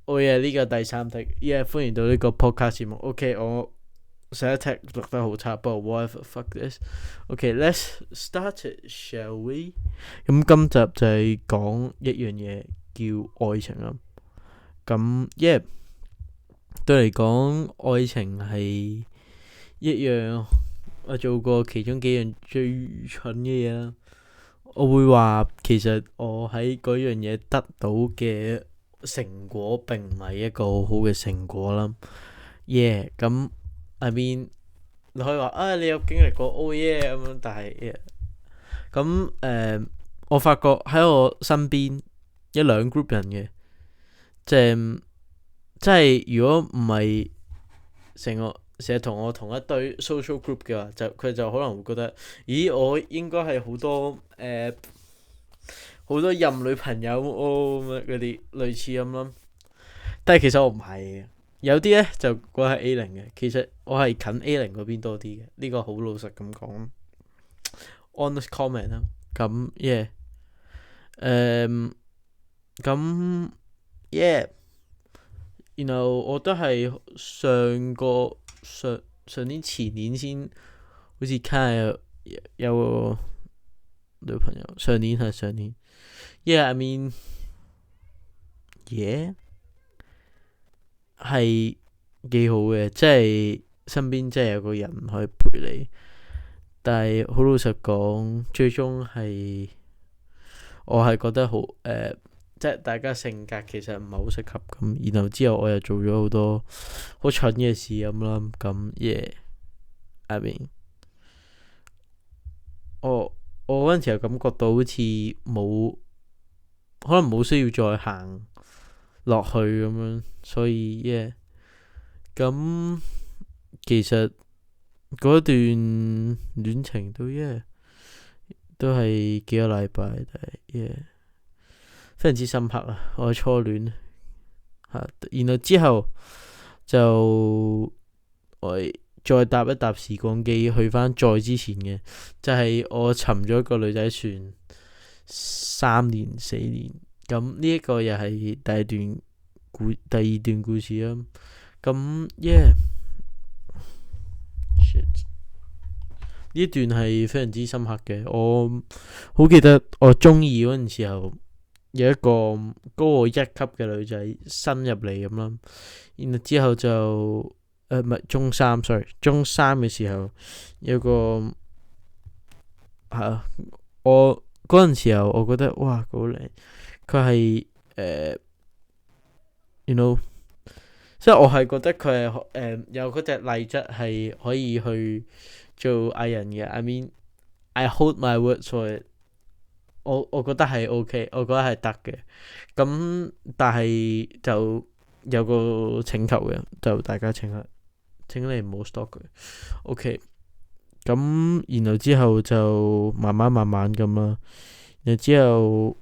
呢個第三題歡迎到呢個 podcast 節目。OK，我上一題錄得好差，不過 whatever fuck this。OK，let's start it，shall we？咁今集就係講一樣嘢叫愛情啦。咁對嚟講，愛情係一樣我做過其中幾樣最愚蠢嘅嘢啦。我會話其實我喺嗰樣嘢得到嘅成果並唔係一個好好嘅成果啦。咁 I mean 你可以話你有經歷過咁樣，但係咁我發覺喺我身邊一兩 group 人嘅，即係如果唔係成日同我同一堆 social group 嘅話，佢就可能會覺得，咦，我應該係好多好多任女朋友咁嗰啲類似咁咯。但係其實我唔係嘅，有啲咧就覺得係 A 零嘅，其實我係近 A 零嗰邊多啲嘅。呢個好老實咁講，honest comment 啦。咁咁然後我都係上年前年先好似有個女朋友，上年。I mean 係幾好嘅，即係身邊即係有個人可以陪你。但係好老實講，最終係我係覺得好即係大家性格其實唔係好適合咁。然後之後我又做咗好多好蠢嘅事咁啦。咁I mean 我嗰陣時又感覺到好似可能冇需要再行落去咁樣，所以咁其實嗰段戀情都係幾個禮拜，但係非常之深刻啊！我嘅初戀然後之後就我再搭一搭時光機去翻再之前嘅，就係我沉咗一個女仔船3年4年。咁呢一個又係第二段故事啦。咁呢段係非常之深刻嘅。我好記得我中二嗰陣時候，有一個高我1級嘅女仔新入嚟咁啦。然後之後就唔係中三嘅時候有個我嗰陣時候我覺得哇好靚，佢係即係我係覺得佢係有嗰隻麗質係可以去做藝人嘅。I mean I hold my words for it。我覺得係 OK，我覺得係得嘅。咁但係就有個請求嘅，就大家請你唔好 stop 佢。OK，咁然後之後就慢慢咁啦。然後之後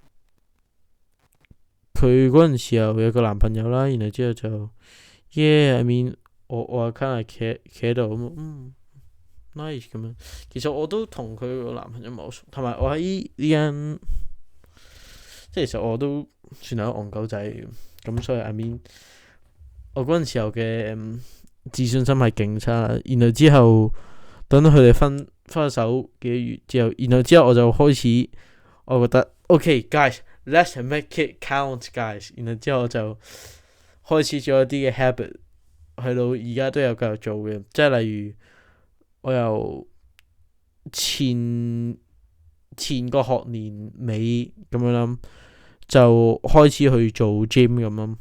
佢嗰陣時候有個男朋友啦。然後之後就I mean 我 kind of 企喺度咁nice 咁樣。其實我都同佢個男朋友冇熟，同埋我喺呢間，即係其實我都算係個戇狗仔咁，所以 I mean 我嗰陣時候嘅自信心係勁差。然後之後等到佢哋分手幾個月之後，然後之後我就開始我覺得 OK guys let's make it count guys。然後之後我就開始咗一啲嘅 habit，去到而家都有繼續做嘅，即係例如我由前個學年尾咁樣啦，就開始去做 gym 咁啦，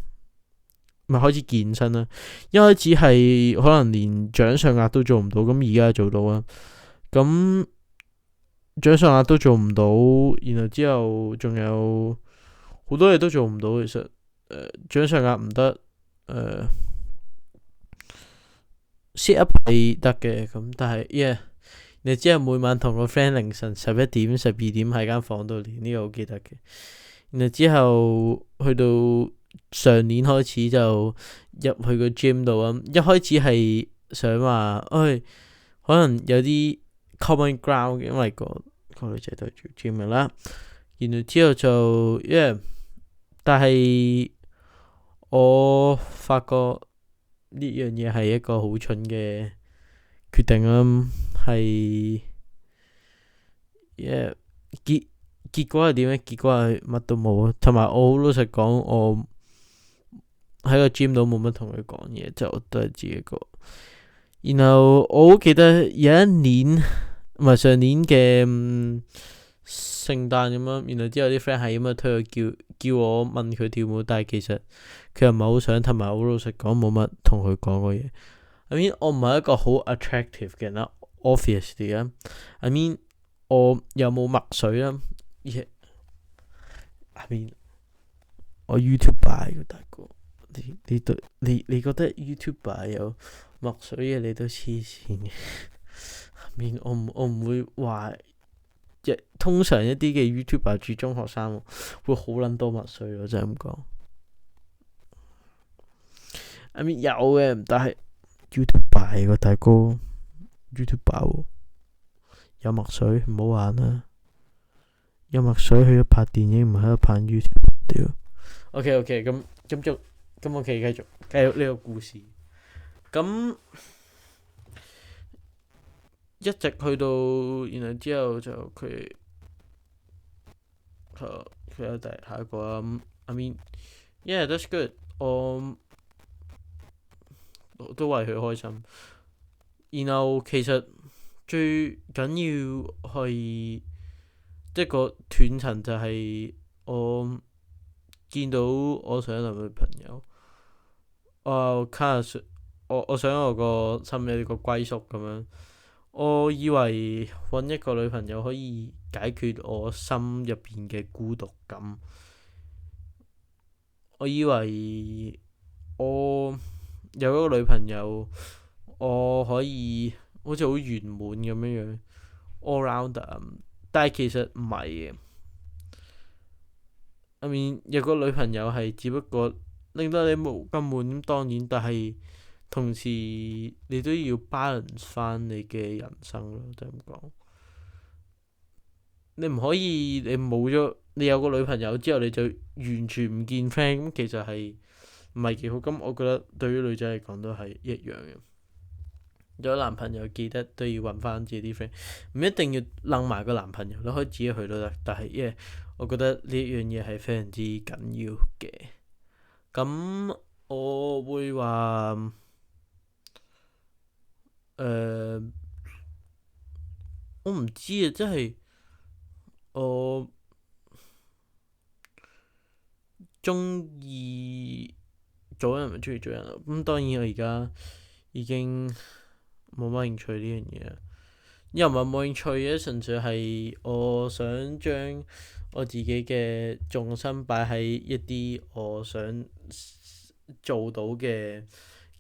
咪開始健身啦。一開始係可能連掌上壓都做唔到，咁而家做到啦。咁掌上壓都做唔到，然後之後仲有好多嘢都做唔到。其實掌上壓唔得，sit up 係得嘅。咁但係你之後每晚同個 friend 凌晨11點12點喺間房度練，呢個好記得嘅。然後之後去到上年開始就入去個 gym 度啊。一開始係想話可能有啲 common ground，因為個女仔都係做 gym 嘅啦。然後之後就但係我發覺呢樣嘢係一個好蠢嘅決定啦，係，yeah, 結果係點咧？結果係乜都冇啊！同埋我好老實講，我喺個 gym 度冇乜同佢講嘢，就都係自己一個。然後我好記得有一年唔係上年嘅聖誕咁樣，然後之後啲 friend 係咁樣推佢叫我問佢跳舞，但係其實佢又唔係好想，同埋好老實講冇乜同佢講過嘢。I mean 我唔係一個好 attractive 嘅人啦，obviously 啊。I mean 我又冇墨水啦，I mean 我 YouTuber 嘅大哥，你覺得 YouTuber 有墨水嘅你都黐線嘅。I mean 我唔會話。通常一啲嘅 YouTuber 住中學生會好撚多墨水咯，真係咁講。I mean 有嘅，但係 YouTuber 個大哥 YouTuber 有墨水唔好玩啦，有墨水去咗拍電影，唔係喺度拍 YouTube 屌。OK， 咁我繼續呢個故事。咁一直去到，然後之後就佢有第下一個啦。I mean yeah that's good。我都為佢開心。然後其實最緊要係一個斷層，就係我見到我上一任女朋友，我想有個心理個歸宿咁樣。我以為揾一個女朋友可以解決我心入邊嘅孤獨感。我以為我有一個女朋友，我可以好似好圓滿咁樣 all round。但係其實唔係嘅。I mean 有個女朋友係只不過令到你冇咁悶咁當然，但係同時你都要 balance 翻你嘅人生咯，就咁講。你唔可以你冇咗你有個女朋友之後你就完全唔見 friend， 咁其實係唔係幾好。咁我覺得對於女仔嚟講都係一樣嘅。有男朋友記得都要揾翻自己啲 friend，唔一定要楞埋個男朋友，你可以自己去都得。但係我覺得呢樣嘢係非常之緊要嘅。咁我會話我唔知啊，即係我中意做人咪中意做人咯。咁當然我而家已經冇乜興趣呢樣嘢，又唔係冇興趣嘅，純粹係我想將我自己嘅重心擺喺一啲我想做到嘅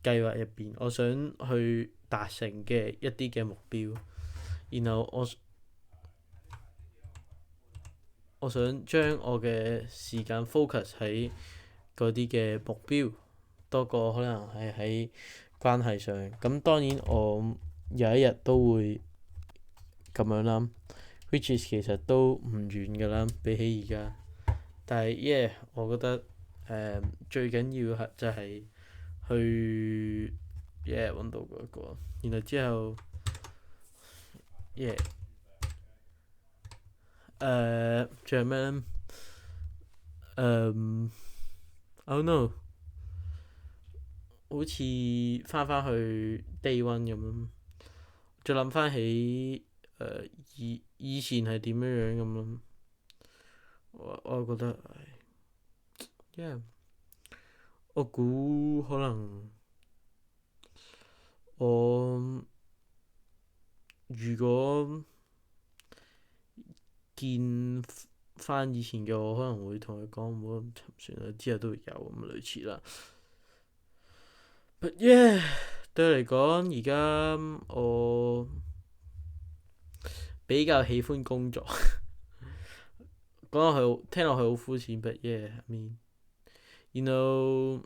計劃入邊，我想去達成嘅一啲嘅目標，然後我想將我嘅時間 focus 喺嗰啲嘅目標，多過可能係喺關係上。咁當然我有一日都會咁樣啦，which is 其實都唔遠噶啦，比起而家。但係我覺得最緊要係就係去揾到嗰個，然後之後仲有咩咧？I don't know，好似翻去 day one 咁樣，再諗翻起以前係點樣咁咯。我覺得我估可能我如果見翻以前嘅我，可能會同佢講唔好咁沉船啦，之後都會有咁類似啦。But對我嚟講，而家我比較喜歡工作。講落去聽落去好膚淺，but I mean you know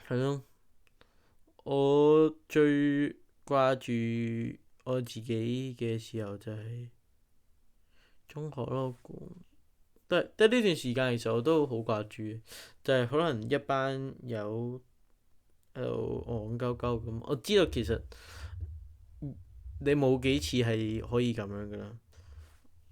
係咯。我最掛住我自己嘅時候就係中學咯，得呢段時間其實我都好掛住嘅，就係可能一班友喺度戇鳩鳩咁。我知道其實你冇幾次係可以咁樣噶啦。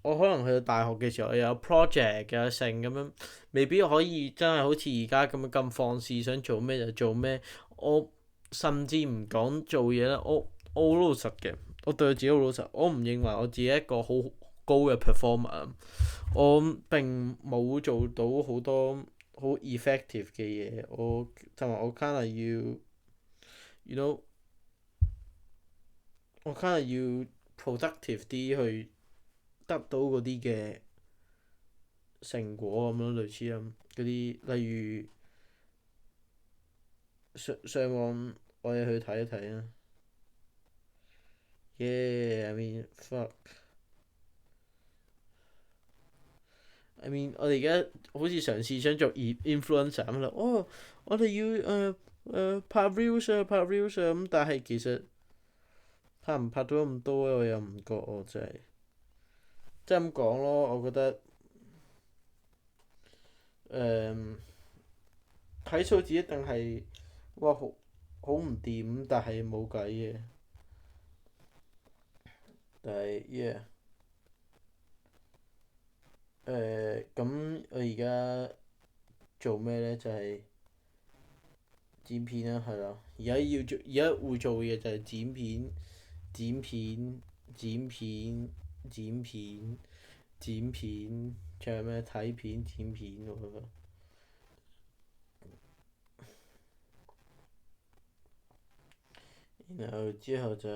我可能去到大學嘅時候，又有 project 有成咁樣，未必可以真係好似而家咁樣咁放肆，想做咩就做咩。我甚至唔講做嘢啦，我好老實嘅，我對我自己好老實。我唔認為我自己一個好高嘅 performer，我並冇做到好多好 effective 嘅嘢。我同埋我 kinda 要，you know，我 kinda 要 productive 啲去得到嗰啲嘅成果咁樣，類似咁嗰啲，例如上網我哋去睇一睇啊。Yeah, I mean fuck. I mean 我哋而家好似嘗試想做 influencer 咁啦。哦，我哋要拍 reels 啊，拍 reels 啊咁，但係其實拍唔拍到咁多我又唔覺喎，真係。即係咁講咯，我覺得睇數字一定係哇好唔掂，但係冇計嘅。但係 yeah，咁我而家做咩呢？就係剪片啦，係啦。而家會做嘅嘢就係剪片、剪片、剪片、剪片、剪片，仲有咩睇片、剪片我覺得。然後之後就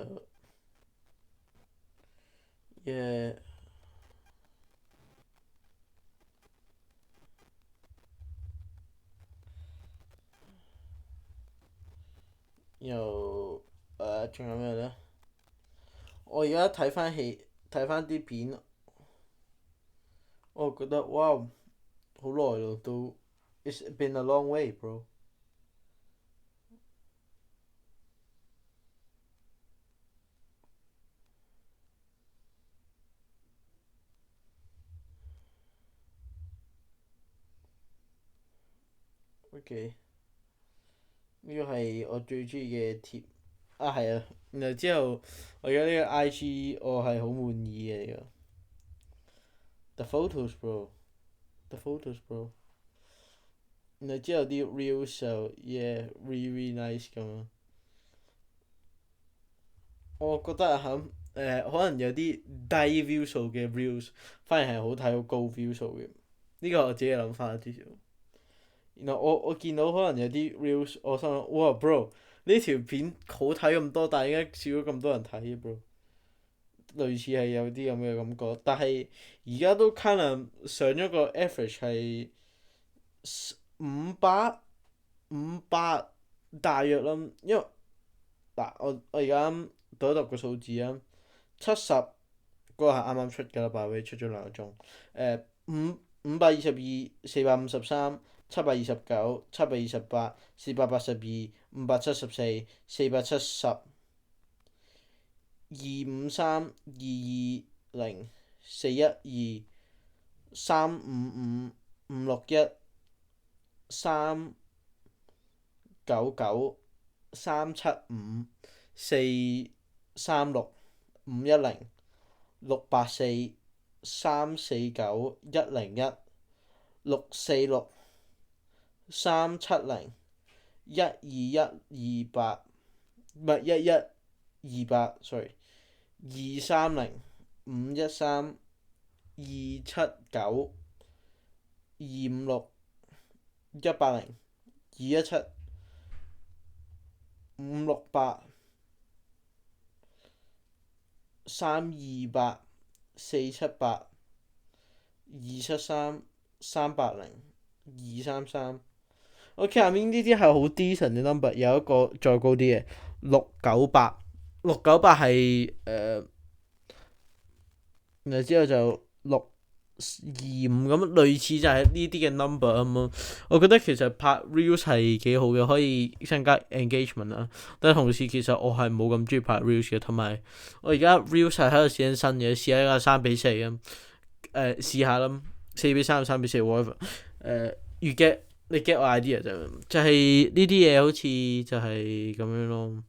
，yeah，又仲有咩呢？我而家睇翻啲片，我覺得哇，好耐咯都，It's been a long way, bro。OK，呢個係我最中意嘅貼啊，係啊。然後之後我而家呢個 IG 我係好滿意嘅呢個。The photos, bro. The photos, bro. 然後之後啲 reels 就 yeah really nice 咁樣。我覺得可能有啲低 view 數嘅 reels 反而係好睇好高 view 數嘅。呢個我自己嘅諗法啦，至少。然後我見到可能有啲 reels，我心諗哇 bro 呢條片好睇咁多，但係點解少咗咁多人睇 bro？類似係有啲咁嘅感覺，但係而家都 kind 上咗個 average 係500大約啦。因為嗱我而家讀一讀個數字啊，70嗰個係啱啱出㗎啦，by 出咗2個鐘。522、453、729、728、482、574、470、253、220、412、355、561、399、375、436、510、684、349、101、646、370、12128，唔係1128，sorry，230、513、279、256、180、217、568、328、478、273、380、233。OK，下面呢啲係好 decent 嘅 number，有一個再高啲嘅698，698係然後之後就625咁，類似就係呢啲嘅 number 咁咯。我覺得其實拍 reels 係幾好嘅，可以增加 engagement 啦。但係同時其實我係冇咁中意拍 reels 嘅，同埋我而家 reels 係喺度試緊新嘅，試下一個3:4咁，試下啦。4:3、3:4 whatever。你 get 我 idea 就係呢啲嘢好似就係咁樣咯。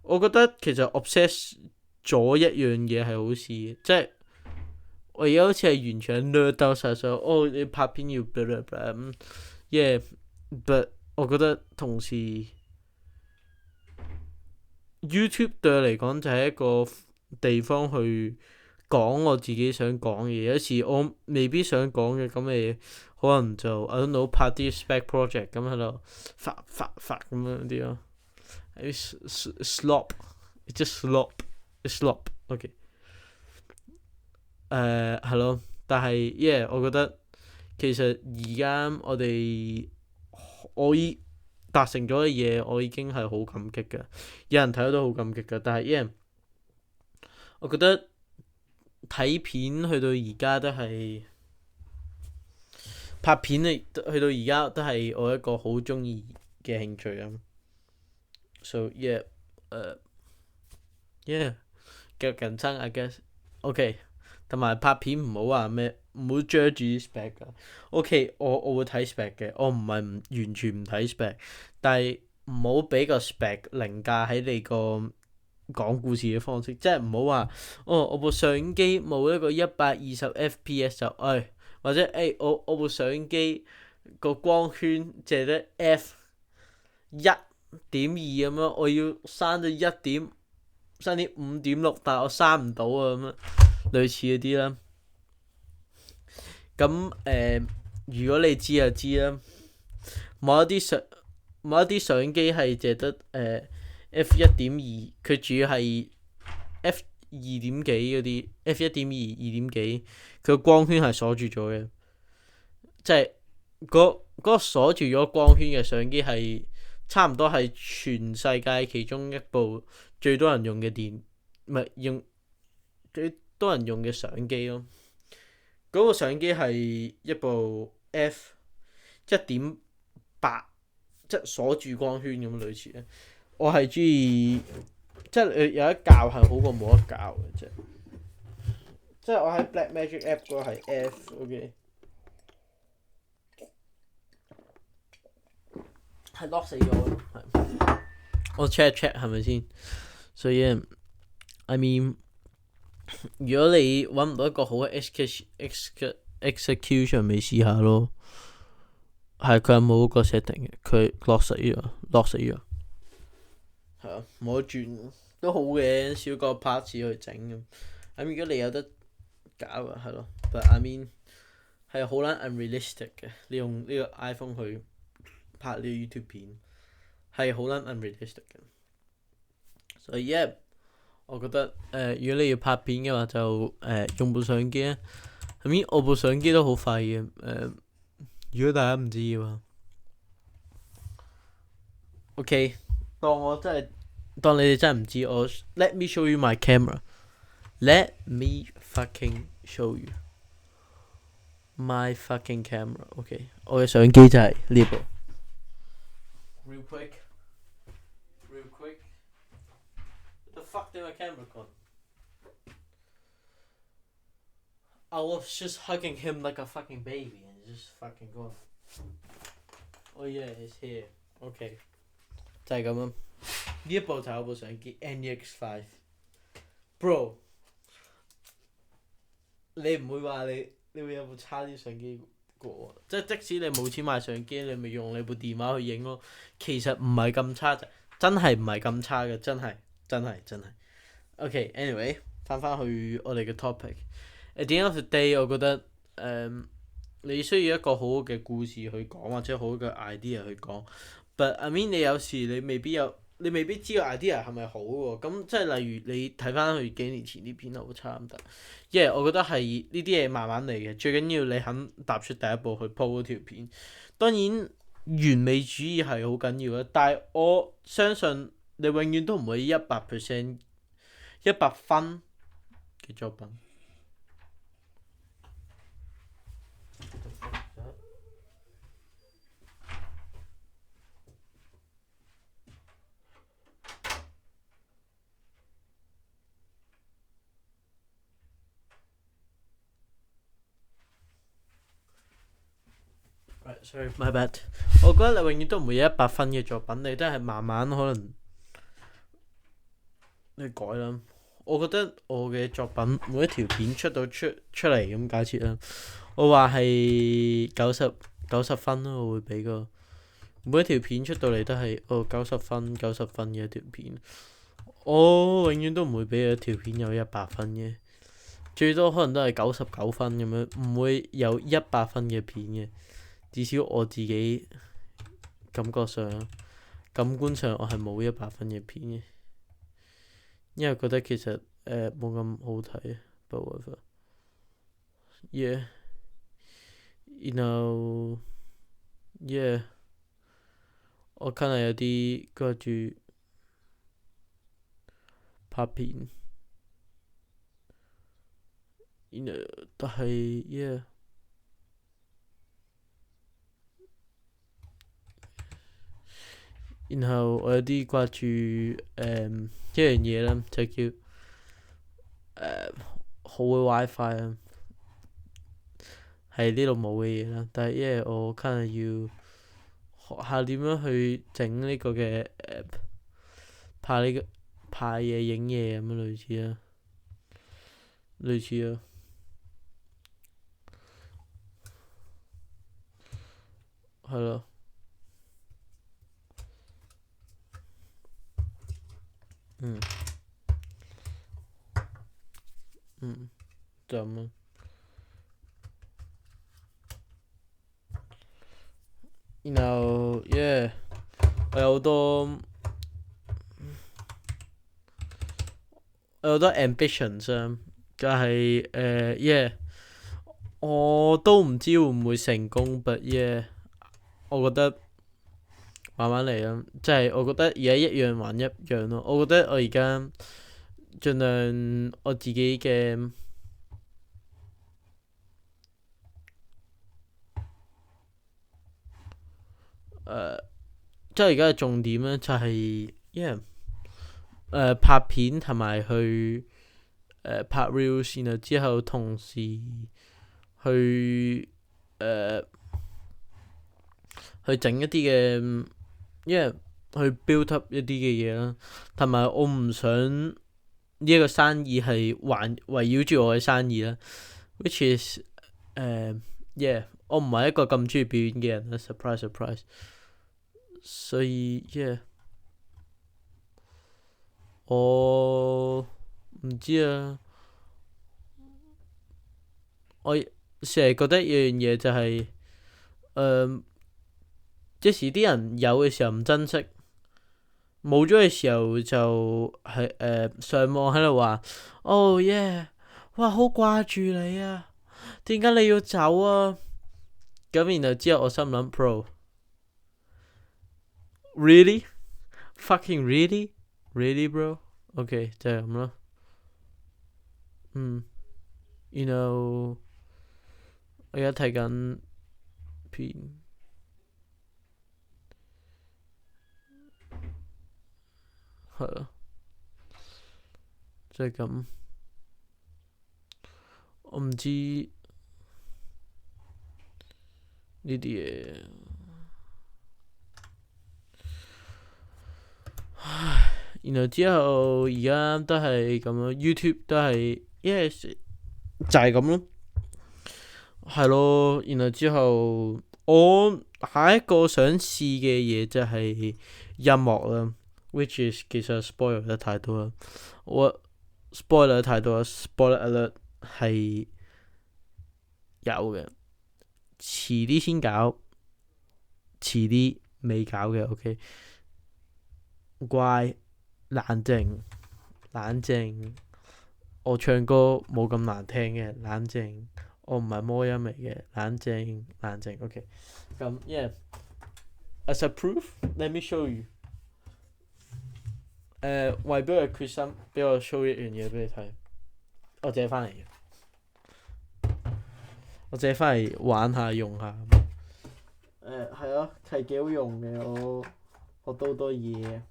我覺得其實 obsess 咗一樣嘢係好事，即係我而家好似係完全 nerd 到晒所有。哦，你拍片要 blah blah blah 咁，yeah，but 我覺得同時 YouTube 對我嚟講就係一個地方去講我自己想講嘅嘢。有時我未必想講嘅咁嘅嘢，可能就 I don't know 拍啲 spec project 咁喺度發咁樣啲咯。slop，just slop，OK。係咯，但係，yeah，我覺得其實而家我達成咗嘅嘢，我已經係好感激嘅。有人睇到都好感激嘅，但係，yeah，我覺得睇片去到而家都係拍片去到而家都係我一個好中意嘅興趣啊。So yeah，yeah，繼續緊撐，I guess。OK。同埋拍片唔好話咩，唔好追住啲 spec 噶。OK，我會睇 spec 嘅，我唔係完全唔睇 spec，但係唔好俾個 spec 凌駕喺你個講故事嘅方式，即係唔好話我部相機冇一個120 FPS 就或者我部相機個光圈淨係得 F1.2咁樣，我要刪到3.5.6，但係我刪唔到啊咁樣。類似嗰啲啦，咁如果你知就知啦。某一啲相機係淨得F1.2，佢主要係 F2點幾嗰啲F1.2、2點幾，佢個光圈係鎖住咗嘅，即係嗰個鎖住咗光圈嘅相機係差唔多係全世界其中一部最多人用嘅唔係用最多人用嘅相機咯。嗰個相機係一部 F1.8，即係鎖住光圈咁類似咧。我係中意，即係有得教係好過冇得教嘅啫。即係我喺 Blackmagic App 嗰個係 F，OK，係 lock 死咗咯。我 check 係咪先？所以 I mean，如果你揾唔到一個好嘅 execution，咪試下咯。係佢係冇個 setting 嘅，佢 lock 死咗，係啊，冇得轉都好嘅，少個 parts 去整咁。如果你有得搞啊，係咯。But I mean 係好撚 unrealistic 嘅，你用呢個 iPhone 去拍呢個 YouTube 片係好撚 unrealistic 嘅。所以我覺得如果你要拍片嘅話，就用部相機啊。我部相機都好廢嘅。如果大家唔知嘅話，OK，當你哋真係唔知，Let me show you my camera。Let me fucking show you my fucking camera。OK，我嘅相機就係呢部。Real quick。The fuck did my camera gone? I was just hugging him like a fucking baby and it's just fucking gone. Oh yeah, it's here. OK，就係咁樣。呢一部就係我部相機 NEX5。Bro， 你唔會話你會有部差啲相機過我？即使你冇錢買相機，你咪用你部電話去影咯。其實唔係咁差，真係唔係咁差嘅，真係。OK，anyway，翻去我哋嘅 topic。At the end of the day，我覺得你需要一個好好嘅故事去講，或者好好嘅 idea 去講。But I mean，你有時你未必知道 idea 係咪好喎。咁即係例如你睇翻佢幾年前啲片好差唔得。我覺得係呢啲嘢慢慢嚟嘅，最緊要你肯踏出第一步去 po 嗰條片。當然完美主義係好緊要嘅，但係我相信你永遠都唔會100% 100分嘅作品。sorry my bad。我覺得你永遠都唔會有100分嘅作品，你都係慢慢可能你改啦。我覺得我嘅作品每一條片出嚟咁假設啦，我話係90分咯，我會俾個每一條片出到嚟都係90分嘅一條片。我永遠都唔會俾一條片有100分嘅，最多可能都係99分咁樣，唔會有100分嘅片嘅。至少我自己感覺上、感官上，我係冇100分嘅片嘅，因為覺得其實冇咁好睇。But whatever. Yeah. You know. Yeah. 我 kinda 有啲掛住拍片。You know， 但係 yeah。然後我有啲掛住一樣嘢啦，就叫好嘅 WiFi 啦，係呢度冇嘅嘢啦。但係因為我 kinda 要學下點樣去整呢個嘅拍嘢影嘢咁樣類似啊，係咯。就咁咯。然後 yeah， 我有好多 ambitions 啊，但係yeah， 我都唔知會唔會成功，but yeah， 我覺得慢慢嚟啦。即係我覺得而家一樣還一樣咯。我覺得我而家盡量我自己嘅即係而家嘅重點咧，就係拍片同埋去拍 reels，然後之後同時去整一啲嘅，去 build up 一啲嘅嘢啦。同埋我唔想呢一個生意係圍繞住我嘅生意啦。Which is yeah， 我唔係一個咁中意表演嘅人啦。Surprise。所以 yeah， 我唔知啊。我成日覺得一樣嘢就係即時啲人有嘅時候唔珍惜，冇咗嘅時候就係上網喺度話oh yeah， 哇好掛住你啊，點解你要走啊？咁然後之後我心諗 bro really fucking really bro OK 就係咁咯。然後我而家睇緊片，係啊，就係咁。我唔知呢啲嘢。然後之後而家都係咁咯 ，YouTube 都係，yes 就係咁咯，係咯。然後之後我下一個想試嘅嘢就係音樂啦，which is 其實 spoil 得太多啦，我 spoil 得太多啦 ，spoiler alert 係有嘅，遲啲先搞，遲啲未搞嘅 ，OK， 乖。冷靜，我唱歌冇咁難聽嘅，冷靜，我唔係魔音嚟嘅，冷靜 OK。咁 yeah，as a proof，let me show you。為咗個決心，俾我 show 一樣嘢俾你睇，我借翻嚟嘅，我借翻嚟玩下用下。係啊，係幾好用嘅，我學到好多嘢。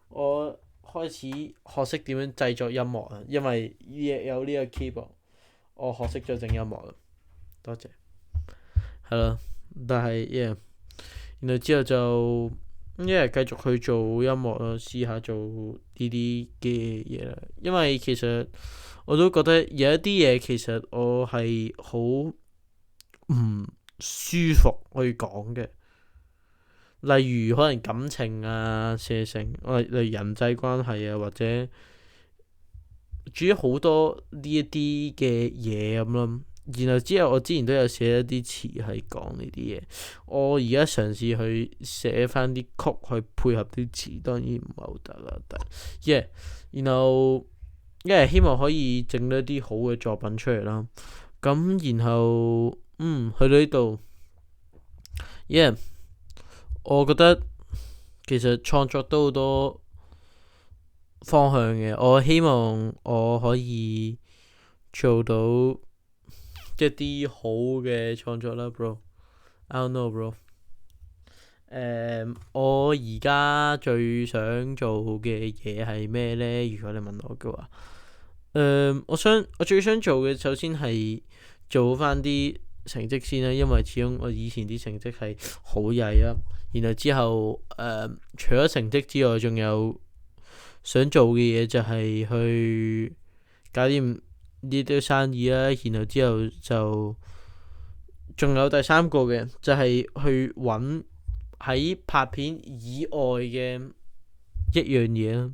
我開始學識點樣製作音樂啊，因為有呢個 keyboard，我學識咗整音樂啦。多謝，係咯，但係然後之後就繼續去做音樂咯，試下做呢啲嘅嘢啦。因為其實我都覺得有一啲嘢其實我係好唔舒服去講嘅，例如可能感情啊、射性，例如人際關係啊，或者至於好多呢一啲嘅嘢咁咯。然後之後我之前都有寫一啲詞係講呢啲嘢，我而家嘗試去寫翻啲曲去配合啲詞，當然唔係好得啦，但然後希望可以整到一啲好嘅作品出嚟啦。咁然後去到呢度我覺得其實創作都好多方向嘅，我希望我可以做到一啲好嘅創作啦 ，bro。I don't know bro。我而家最想做嘅嘢係咩呢？如果你問我嘅話，我最想做嘅首先係做翻啲成績先啦，因為始終我以前啲成績係好曳啦。然後之後除咗成績之外，仲有想做嘅嘢就係去搞掂呢啲生意啦。然後之後就仲有第三個嘅，就係去揾喺拍片以外嘅一樣嘢啦，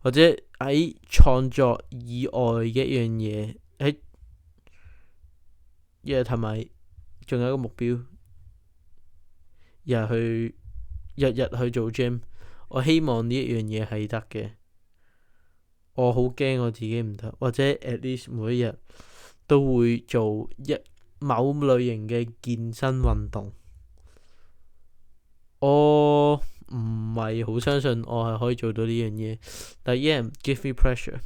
或者喺創作以外嘅一樣嘢，同埋仲有一個目標，日日去做 gym。我希望呢一樣嘢係得嘅。我好驚我自己唔得，或者 at least 每一日都會做某類型嘅健身運動。我唔係好相信我係可以做到呢樣嘢，但係give me pressure。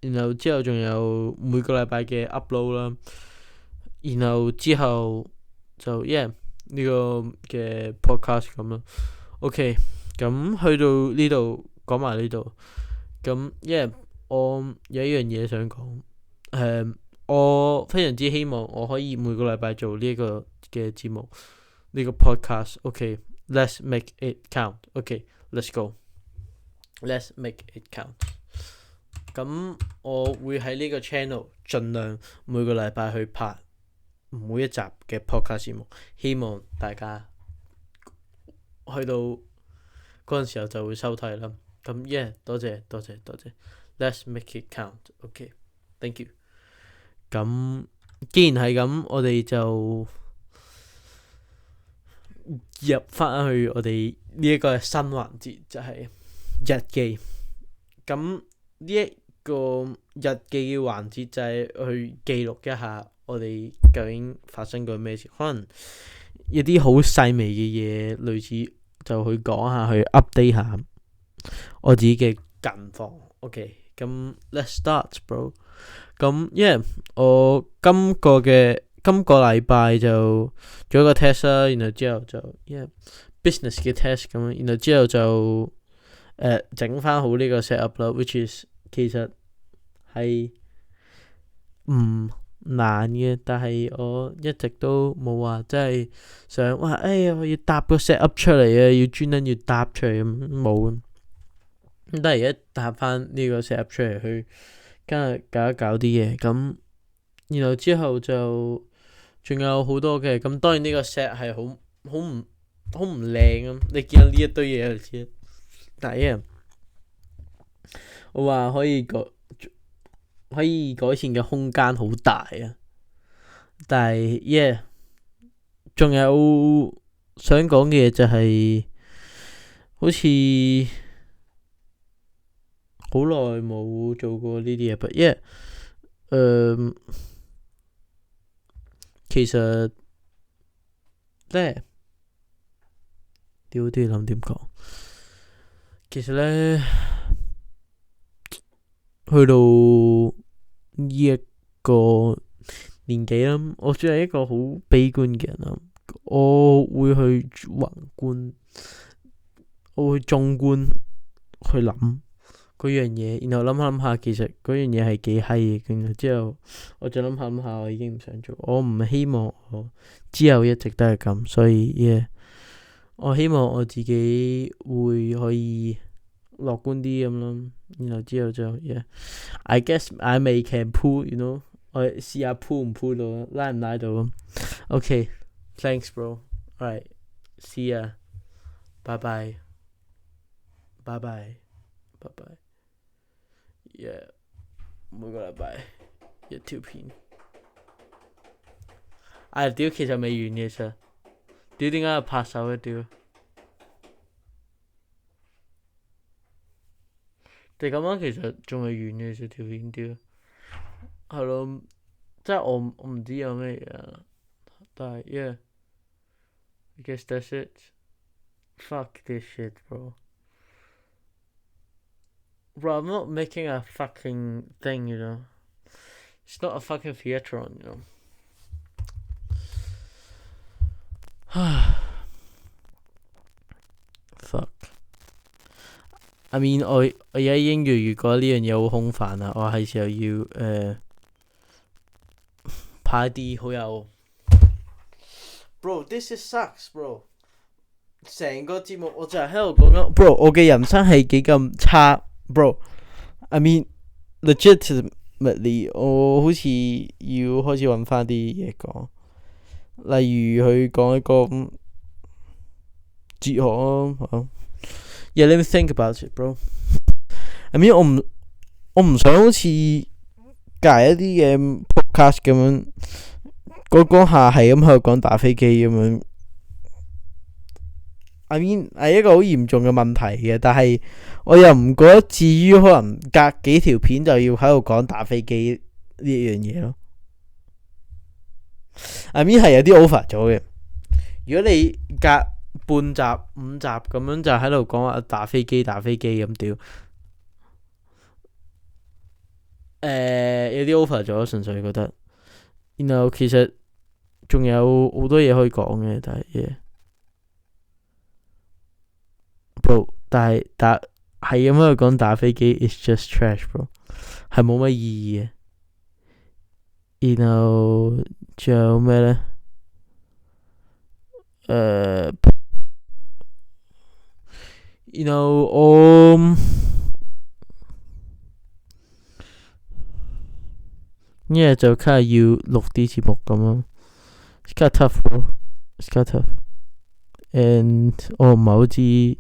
然後之後仲有每個禮拜嘅 upload 啦，然後之後就呢個嘅 podcast 咁咯。OK，咁去到呢度講埋呢度。咁我有一樣嘢想講，我非常之希望我可以每個禮拜做呢一個嘅節目，呢個 podcast。OK，let's make it count。OK，let's go。Let's make it count。咁我會喺呢個 channel 盡量每個禮拜去拍每一集嘅 podcast 節目，希望大家去到嗰陣時候就會收睇啦。咁多謝。Let's make it count。OK，thank you。咁既然係咁，我哋就入翻去我哋呢一個新環節，就係日記。咁呢一個日記嘅環節就係去記錄一下我哋究竟發生過咩事，可能一啲好細微嘅嘢，類似就去講下，去 update 下我自己嘅近況。咁 let's start bro。咁我今個禮拜就做一個 test 啦，然後之後就business 嘅 test 咁，然後之後就整翻好呢個 set up 啦，which is 其實係唔難嘅，但係我一直都冇話真係想我要搭個 set up 出嚟啊，要專登要搭出嚟咁冇。咁但係而家搭翻呢個 set up 出嚟去，今日搞一搞啲嘢，咁然後之後就仲有好多嘅，咁當然呢個 set 係好唔靚啊！你見到呢一堆嘢就知，但係我話可以改善嘅空間好大啊！但係仲有想講嘅嘢就係好似好耐冇做過呢啲嘢，but 其實咧，屌都要諗點講。其實咧，去到呢一個年紀啦，我算係一個好悲觀嘅人啦。我會去宏觀，我會縱觀去諗。嗰樣嘢，然後諗下其實嗰樣嘢係幾閪嘅，跟住之後我就諗下，我已經唔想做，我唔希望我之後一直都係咁，所以我希望我自己會可以樂觀啲咁咯，然後之後就I guess I may can pull，我試下 pull 唔 pull 到，拉唔拉到咁。Okay, thanks bro. Alright, see ya. Bye bye. Bye bye. Bye bye. Yeah，每個禮拜一條片。屌，其實未完嘅啫。屌，點解要拍手嘅屌？你咁樣其實仲未完嘅啫條片屌。係咯，即係我唔知有咩嘢，但係 I guess that's it. Fuck this shit, bro. Bro, I'm not making a fucking thing, It's not a fucking theatron, Fuck. I mean, 我而家已經覺得呢樣嘢好空泛啦，我係時候要拍啲好有 Bro, this is sucks, bro. 成個節目我就係喺度講緊 Bro, 我嘅人生係幾咁差 Bro, I mean, legitimately 我好似要開始揾翻啲嘢講，例如去講一個哲學咯。Yeah, let me think about it, bro. I mean, 我唔想好似隔一啲嘅 podcast 咁樣講下係咁喺度講打飛機咁樣。I mean 係一個好嚴重嘅問題嘅，但係我又唔覺得至於可能隔幾條片就要喺度講打飛機呢樣嘢咯。I mean 係有啲 over 咗嘅。如果你隔半集5集咁樣就喺度講話打飛機咁屌，有啲 over 咗，純粹覺得。然後其實仲有好多嘢可以講嘅，但係bro， 但係係咁喺度講打飛機 ，it's just trash bro， 係冇乜意義嘅。然後仲有咩咧？因為就kind of要錄啲節目咁咯。It's kind of tough, bro. It's kind of tough. And 我唔係好知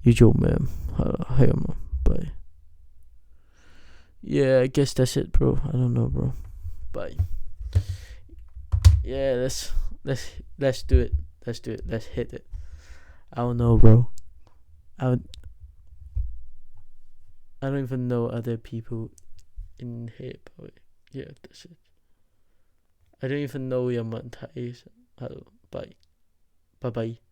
要做咩，係咁咯。But yeah, I guess that's it, bro. I don't know, bro. But yeah, let's do it. Let's do it. Let's hit it. I don't know, bro. I don't even know other people in here, but yeah, that's it. I don't even know 有問題。Hello, bye. Bye bye.